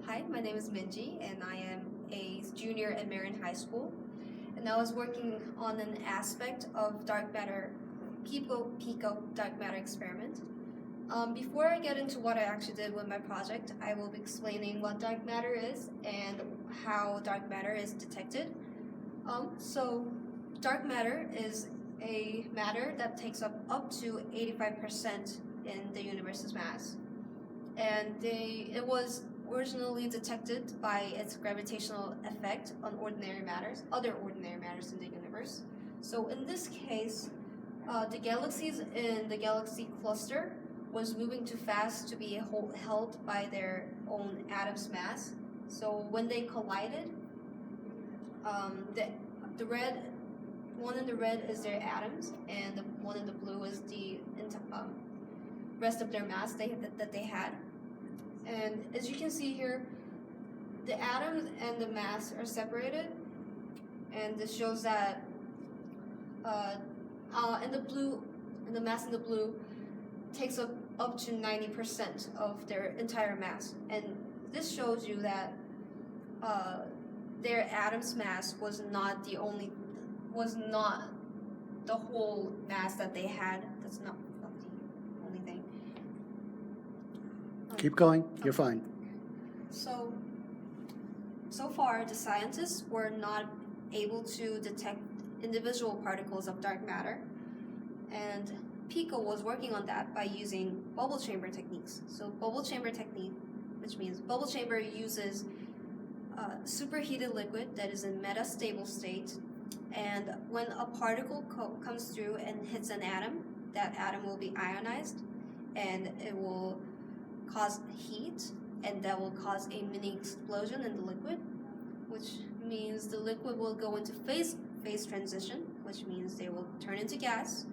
Hi, my name is Minji, and I am a junior at Marian High School. And I was working on an aspect of dark matter, pico dark matter experiment. Before I get into what I actually did with my project, I will be explaining what dark matter is and how dark matter is detected. So dark matter is a matter that takes up to 85% in the universe's mass. And it was originally detected by its gravitational effect on other ordinary matters in the universe. So in this case, the galaxies in the galaxy cluster was moving too fast to be held by their own atom's mass. So when they collided, the red one in the red is their atoms, and the one in the blue is the rest of their mass that they had. And as you can see here, the atoms and the mass are separated, and this shows that the mass in the blue takes up to 90% of their entire mass, and this shows you that their atom's mass was not the whole mass that they had. That's not the only thing. Keep going. You're fine. So far, the scientists were not able to detect individual particles of dark matter, and Pico was working on that by using bubble chamber techniques. So bubble chamber technique, which means bubble chamber uses superheated liquid that is in metastable state, and when a particle comes through and hits an atom, that atom will be ionized, and it will cause heat, and that will cause a mini explosion in the liquid, which means the liquid will go into phase transition, which means they will turn into gas.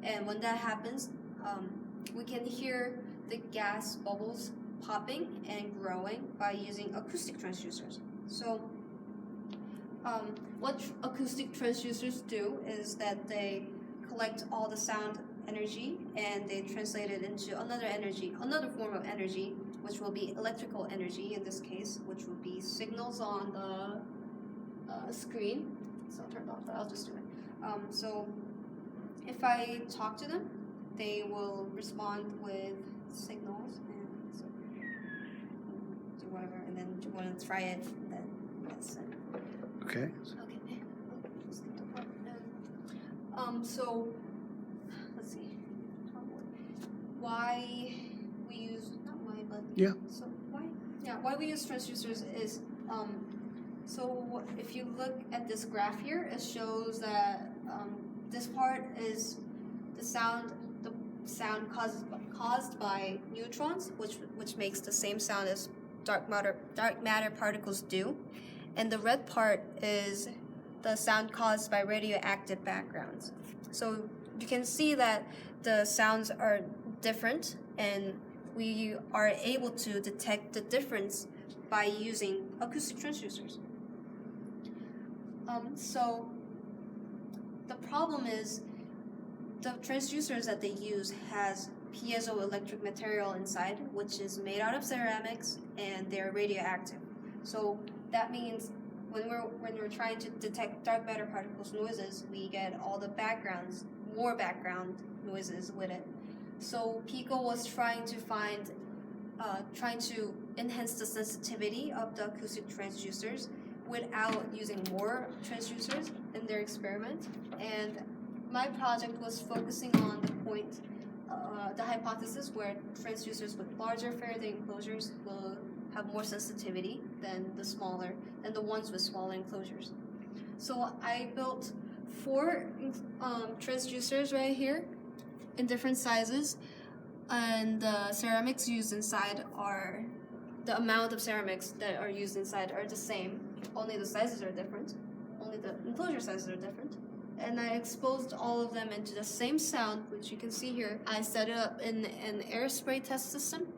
And when that happens, we can hear the gas bubbles popping and growing by using acoustic transducers. So what acoustic transducers do is that they collect all the sound energy and they translate it into another form of energy, which will be electrical energy in this case, which will be signals on the screen. It's not turned off, but I'll just do it. So if I talk to them, they will respond with signals, and so do whatever, and then you want to try it, and then that's it. Okay. So let's see. Why we use why we use transducers is so if you look at this graph here, it shows that this part is the sound caused by neutrons, which makes the same sound as dark matter particles do, and the red part is the sound caused by radioactive backgrounds. So you can see that the sounds are different, and we are able to detect the difference by using acoustic transducers. So the problem is the transducers that they use has piezoelectric material inside, which is made out of ceramics, and they're radioactive. So that means when we're trying to detect dark matter particles noises, we get all the more background noises with it. So Pico was trying to enhance the sensitivity of the acoustic transducers without using more transducers in their experiment. And my project was focusing on the hypothesis where transducers with larger Faraday enclosures will have more sensitivity than the ones with smaller enclosures. So I built 4 transducers right here in different sizes, and the ceramics used inside the amount of ceramics that are used inside are the same, only the sizes are different, only the enclosure sizes are different. And I exposed all of them into the same sound, which you can see here. I set it up in an air spray test system,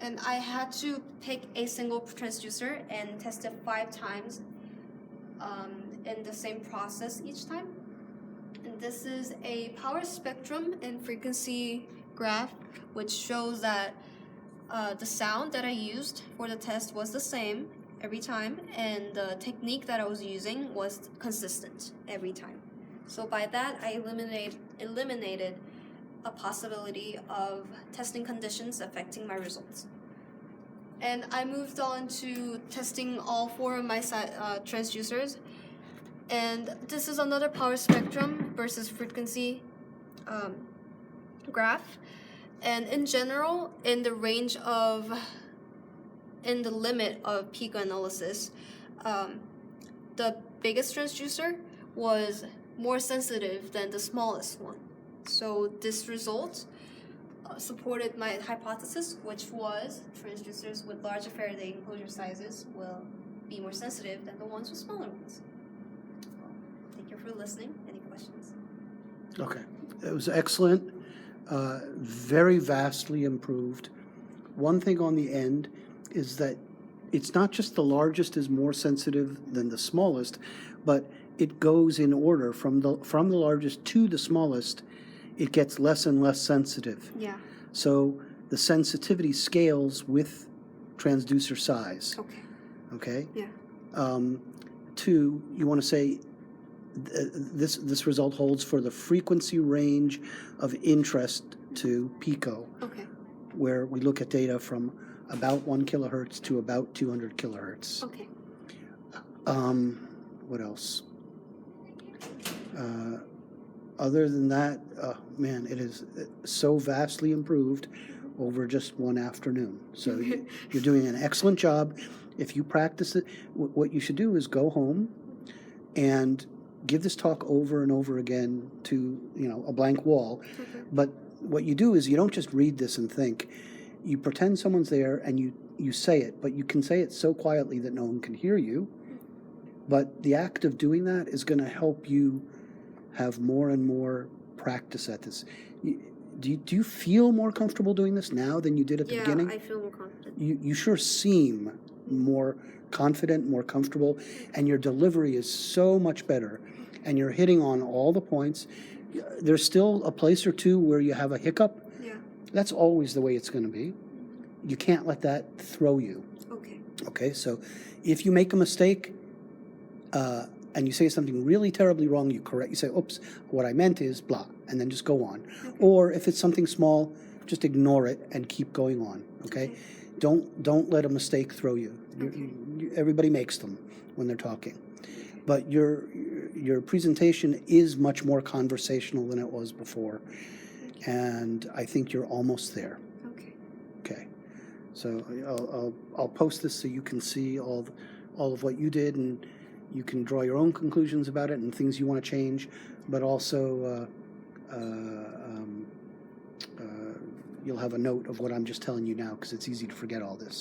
and I had to pick a single transducer and test it 5 times in the same process each time. And this is a power spectrum and frequency graph, which shows that The sound that I used for the test was the same every time, and the technique that I was using was consistent every time. So by that, I eliminated a possibility of testing conditions affecting my results. And I moved on to testing all 4 of my transducers. And this is another power spectrum versus frequency graph. And in general, in the limit of Pico analysis, the biggest transducer was more sensitive than the smallest one. So this result supported my hypothesis, which was transducers with larger Faraday enclosure sizes will be more sensitive than the ones with smaller ones. Thank you for listening. Any questions? Okay. It was excellent. Very vastly improved. One thing on the end is that it's not just the largest is more sensitive than the smallest, but it goes in order from the largest to the smallest. It gets less and less sensitive. Yeah. So the sensitivity scales with transducer size. Okay. Okay? Yeah. 2, you want to say this result holds for the frequency range of interest to Pico, Okay. where we look at data from about 1 kilohertz to about 200 kilohertz. Okay. What else? Other than that, man, it is so vastly improved over just one afternoon. So you're doing an excellent job. If you practice it, what you should do is go home and give this talk over and over again to, a blank wall. Okay. But what you do is you don't just read this and think. You pretend someone's there and you say it, but you can say it so quietly that no one can hear you. But the act of doing that is going to help you have more and more practice at this. Do you feel more comfortable doing this now than you did at the beginning? Yeah, I feel more confident. You sure seem more confident, more comfortable, and your delivery is so much better, and you're hitting on all the points. There's still a place or two where you have a hiccup. Yeah. That's always the way it's going to be. You can't let that throw you. Okay. Okay, so if you make a mistake and you say something really terribly wrong, you correct. You say, oops, what I meant is blah, and then just go on. Okay. Or if it's something small, just ignore it and keep going on, okay? Don't let a mistake throw you. Everybody makes them when they're talking. But your presentation is much more conversational than it was before, and I think you're almost there. Okay. Okay, so I'll post this so you can see all of what you did, and you can draw your own conclusions about it and things you want to change, but also you'll have a note of what I'm just telling you now because it's easy to forget all this.